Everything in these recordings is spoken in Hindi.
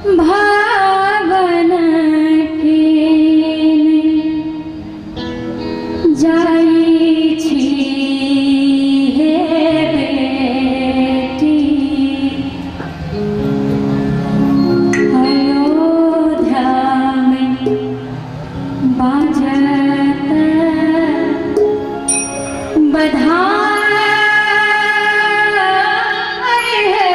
भावन के जाई छी हे बेटी अयोध्या में बाजत बधाई है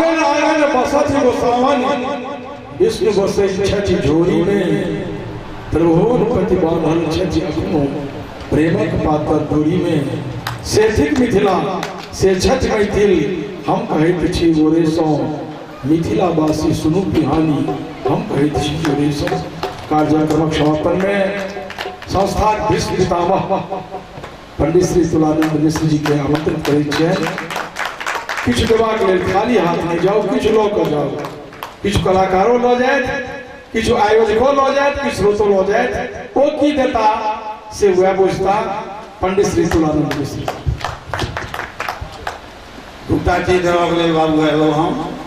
आंगन आंगन बसत गोसावन विष्णु बसे छठ झोरी में प्रभुन पति बांधल छठ अग्नो प्रेमक पातर दूरी में से थिक मिथिला से छठ मैथिल हम कहैत छी गोरे सो मिथिला वासी सुनु पिहानी हम कहैत छी गोरे सो। कार्यक्रम समापन में संस्थान विश्व पितामह पंडित श्री तुलानंद मिश्र जी के आमंत्रित करै छियनि। किछु देबाक लेल खाली हाथ नहीं जाओ, किछु लऽ कऽ जाओ, किछु कलाकारो लऽ जायत, किछु आयोजको लऽ जायत, किछु श्रोतो लऽ जायत। ओ की देता से वह बुझता पंडित श्री तुलानंद मिश्र। दूटा चीज देबाक लेल बाबू एलहुँ हम।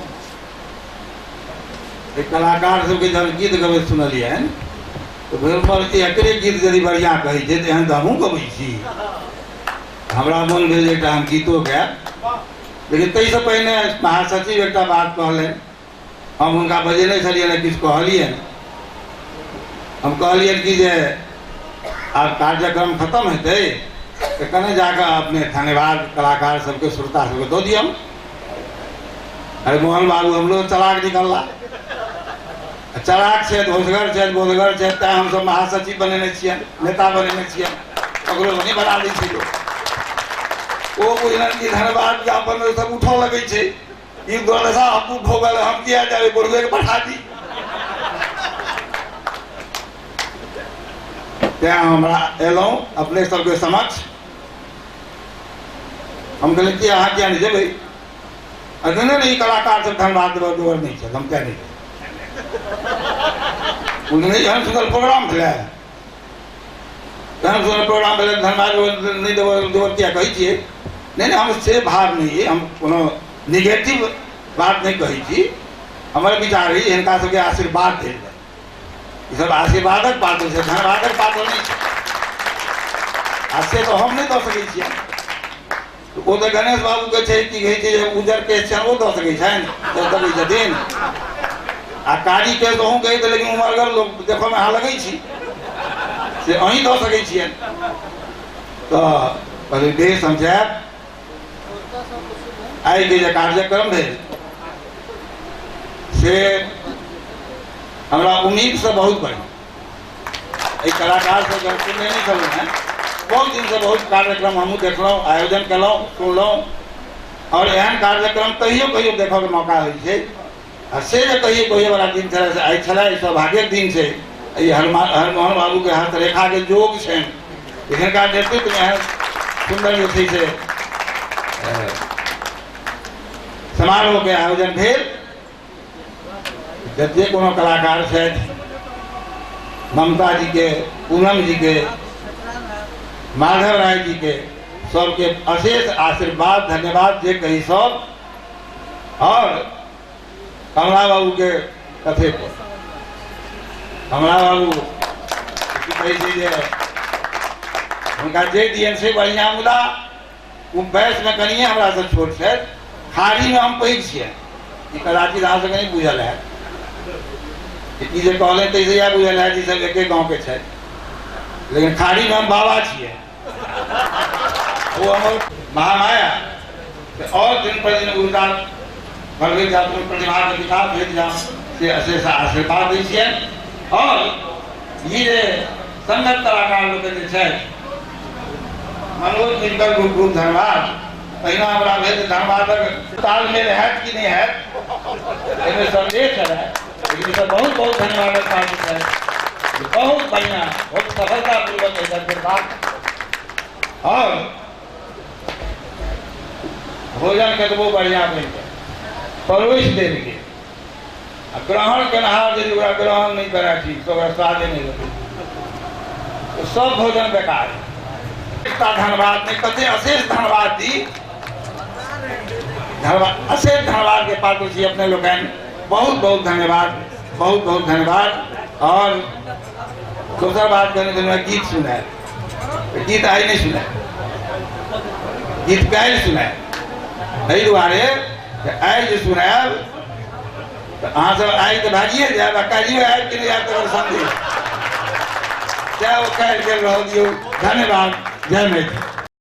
एक कलाकार सबके जब गीत गबैत सुनलियै तो भेल एकरे गीत यदि बढ़िआँ कहै छै तऽ एहन तऽ हमहूँ गबै छी। हमरा मोन भेल एकटा हम गीतो गायब, लेकिन ताहिसँ पहिने महासचिव एकटा बात कहलनि। हम हुनका बजेने छलियनि, किछु कहलियनि। हम कहलियनि कि जे आब कार्यक्रम खत्म हेतै तऽ कने जाकऽ अपने धन्यवाद कलाकार सबके श्रोता सबके दऽ दियौ। अरे मोहन बाबू हमरो चलाक निकलला, चलाक छथि, होशगर छथि, बोधगर छथि, तेँ हमसब महासचिव बनेने छियनि, नेता बनेने छियनि। ककरो नहीं बना दै छै लोक। ओ बुझलनि कि धन्यवाद ज्ञापन सब उठऽ लगै छै। ई दशा हम उठो गेल, हम किया जाबे बोलबे के पठा दी। तेँ हमरा एलहुँ अपने सबके समक्ष। हम कहलियै कि अहाँ किया नहीं जेबै? अरे नहीं कलाकार सब धन्यवाद देवर नहीं छै, हम क्या नहीं एहन सुंदर प्रोग्राम भेलै, एहन सुंदर प्रोग्राम भेलै, धन्यवाद नहीं देवर किया कहै छियै? नहीं हम से भाव नहीं है, हम कोनो निगेटिव बात नहीं कहै छी। हमर विचार है इनका सबके आशीर्वाद देल जाय। ई सब आशीर्वादक पात्र छै, धन्यवादक पात्र नहीं छै। आ से तो हम नहीं दऽ सकै छियै। ओ तऽ गणेश बाबू के छै कि कहै छै उजर केश छनि ओ दऽ सकै छनि, दऽ सकै छथिन। आ कारी केश अहूँ कहै तऽ लेकिन उमरगर लोक देखऽमे अहाँ लगै छी, से अहीं दऽ सकै छियनि। तऽ कहलियै बेस हम जायब। आइ के जे कार्यक्रम भेल से हमरा उम्मीद से बहुत बढ़िया। कलाकार से जब सुनने नहीं छलहुँ हैं, बहुत दिन से बहुत कार्यक्रम हमहूँ देखलहुँ, आयोजन केलहुँ, सुनलहुँ। और एहन कार्यक्रम कहियो कहियो देखऽ के मौका होइ छै। आ से जे कहियो कहियो वाला दिन छलै से आइ छलै, सौभाग्यक दिन छै। ई हरमोहन बाबू के हस्तरेखा के योग छनि। हिनका नेतृत्व में एहन सुंदर जे छै से समारोह के आयोजन भेल। जते कोनो कलाकार छथि, ममता जी के, पूनम जी के, माधव राय जी के, सबके अशेष आशीर्वाद धन्यवाद जे कही सब। और कमला बाबू के कथे पर कमला बाबू कहै छै जे हुनका जे दियनि से बढ़िया, मुदा ओ वयस में कनिए हमरा से छोट छथि, खाड़ी में हम पैघ छियनि। ई कदाचित अहाँ सबके नहीं बुझल है। ई जे कहलनि ताहिसँ इएह बुझल है जे सब एके गाँव के छथि, लेकिन खाड़ी में हम बाबा छियै। वो हमर महामाया और दिन पर दिन गुरुदान बढ़बैत जाओ, प्रतिभा के विकास होइत जाओ, से अशेष आशीर्वाद दै छियनि। और ई जे संगत कलाकार लोक जे छथि, मनोज मिलकर खूब धन्यवाद। पहिना हमरा भेल धन्यवादक तालमेल हैत कि नहीं हैत, एहिमे संदेह छलै, लेकिन सब बहुत बहुत धन्यवादक पात्र छथि। बहुत बढ़िया, बहुत सफलतापूर्वक एकर बात। और भोजन कतबो बढ़िया बनि जाए, परोस देल गेल, ग्रहण केनहार यदि ओकरा ग्रहण नहीं करै छी तो ओकरा स्वादे नहीं लगे, तो सब भोजन बेकार है। धन्यवाद नहीं कते अशेष धन्यवाद दी, अशेष धन्यवाद के पात्र छी अपने लोग। बहुत बहुत धन्यवाद, बहुत बहुत धन्यवाद। और दूसरा बात करने के लिए गीत सुना, गीत आई नहीं सुना, गीत काल्हि सुना। एहि दुआरे आई जे सुनायब तो अहाँ सब आई तो भागिए जायब, काल्हियो आबि कि नहीं आयब तकर संदेश। चाहे वो काल्हि गेल रहल दियौ। धन्यवाद। जय मैथिली।